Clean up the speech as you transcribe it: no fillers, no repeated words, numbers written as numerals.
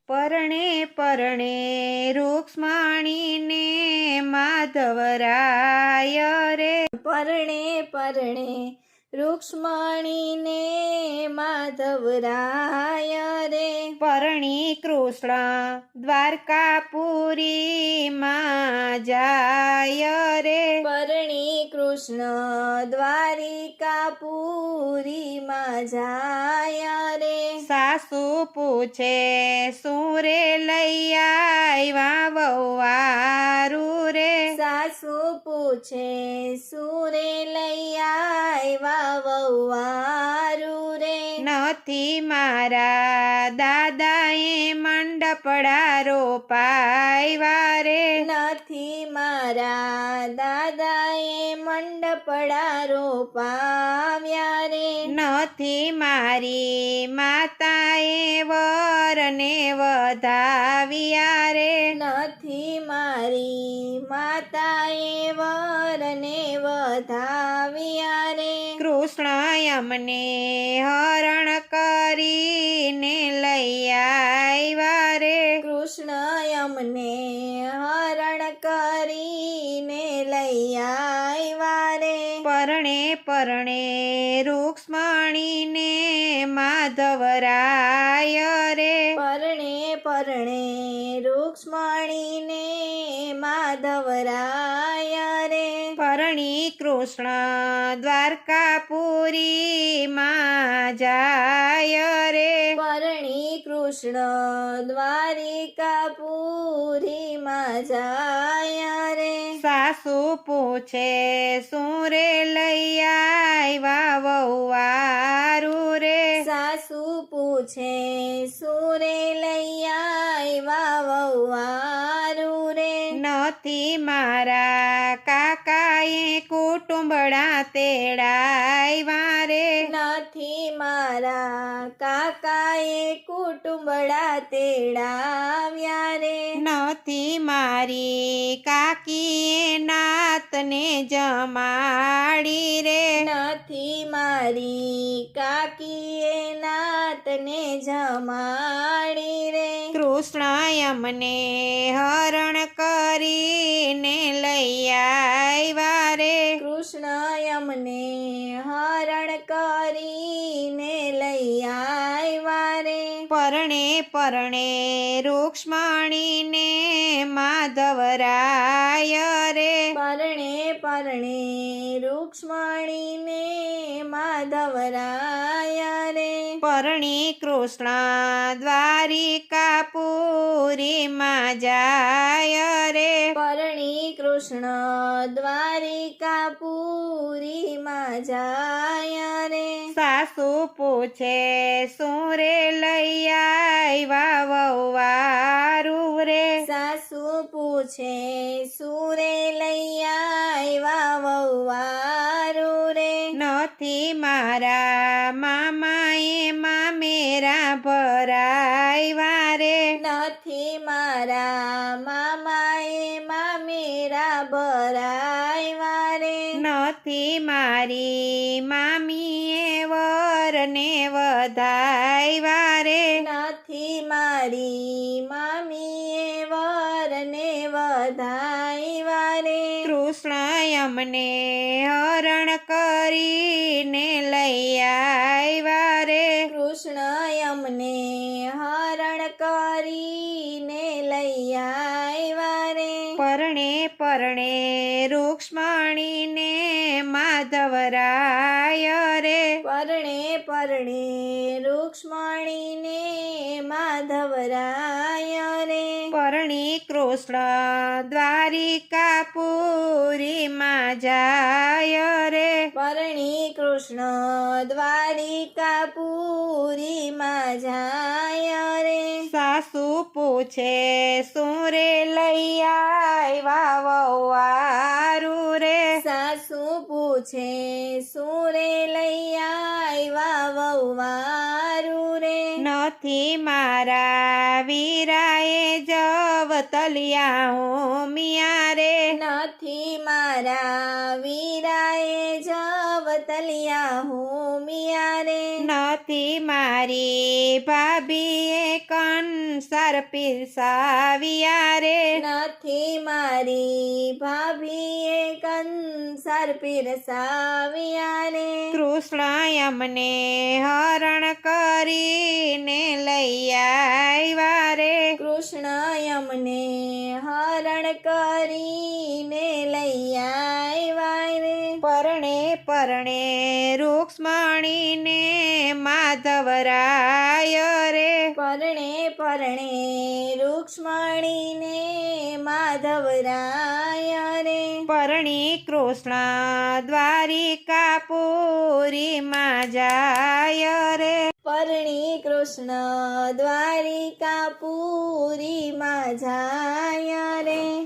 પરણે પરણે રૂક્ષ્મણીને માધવરાય રે, પરણે પરણે રૂક્ષ્મણીને માધવરાય રે, પરણી કૃષ્ણ દ્વારકાપુરીમાં જાય રે, પરણી કૃષ્ણ દ્વારિકાપુરીમાં જાય રે, સાસુ પૂછે શું રે લઈ આવ્યા વહુવારું રે, સાસુ પૂછે શું રે લઈ આવ્યા વહુવારું રે, નથી મારા દાદાએ મંડપડા રોપાવ્યા રે, નથી મારા દાદાએ મંડપડા રોપાવ્યા રે, નથી મારી માતાએ વરને વધાવ્યા રે, નથી મારી માતાએ વરને વધાવ્યા રે, કૃષ્ણ અમને હરણ કરીને લઈ આવ્યા રે, કૃષ્ણ અમને હરણ કરીને લઈ આવ્યા રે, પરણે પરણે રૂક્ષ્મણીને માધવરાય રે, પરણે પરણે રૂક્ષ્મણીને માધવરાય રે, પરણી કૃષ્ણ દ્વારકાપુરીમાં જાય રે, પરણી કૃષ્ણ દ્વારિકાપુરીમાં જાય રે, સાસુ પૂછે શું રે લઈ આવ્યા વહુવારું રે, સાસુ પૂછે શું રે લઈ આવ્યા વહુવારું રે, નથી મારા કાકાએ કુટુંબડા તેડાવ્યા રે, નથી મારા કાકાએ કુટુંબડા તેડાવ્યા રે, નથી મારી કાકીએ નાતને જમાડી રે, નથી મારી કાકીએ નાતને જમાડી રે, કૃષ્ણ અમને હરણ કરીને લઈ આવ્યા રે, કૃષ્ણ અમને હરણ કરીને લઈ આવ્યા રે, પરણે પરણે રૂક્ષ્મણીને માધવરાય રે, પરણે પરણે રૂક્ષ્મણીને માધવરાય રે, પરણી કૃષ્ણ દ્વારિકાપુરીમાં જાય રે, પરણી કૃષ્ણ દ્વારિકાપુરીમાં જાય રે, સાસુ પૂછે શું રે લઈ આવ્યા વહુવારું રે, સાસુ પૂછે શું રે લઈ આવ્યા વહુવારું રે, નથી મારા મામાએ મામેરા ભરાવ્યા રે, નથી મારા મામાએ મામેરા ભરાવ્યા રે, નથી મારી મામીએ વરને વધાવ્યા રે, નથી મારી મામીએ વરને વધાવ્યા રે, કૃષ્ણ અમને હરણ કરીને લઈ આવ્યા રે, કૃષ્ણ અમને હરણ કરીને લઈ આવ્યા રે, પરણે પરણે રૂક્ષ્મણીને માધવરાય રે, પરણે પરણે રૂક્ષ્મણીને માધવરાય રે, પરણી કૃષ્ણ દ્વારિકાપુરીમાં જાય રે, પરણી કૃષ્ણ દ્વારિકાપુરીમાં જાય રે, સાસુ પૂછે શું રે લઈ આવ્યા વહુવારું રે, સાસુ પૂછે શું રે લઈ આવ્યા વહુવારું રે, નથી મારા વીરાએ જવ તલિયા હોમિયા રે નથી મારા વીરાએ જવતલિયા હોમિયા રે નથી મારી ભાભીએ કંસાર પીરસાવ્યા રે નથી મારી ભાભીએ કંસાર પીરસાવ્યા રે કૃષ્ણ અમને હરણ કરીને લઈ આવ્યા રે કૃષ્ણ અમને હરણ કરીને લઈ આવ્યા રે પરણે પરણે રૂક્ષ્મણીને માધવરાય રે પરણે પરણે રૂક્ષ્મણીને માધવરાય રે પરણી કૃષ્ણ દ્વારિકાપુરીમાં જાય રે પરણી કૃષ્ણ દ્વારિકાપુરીમાં જાય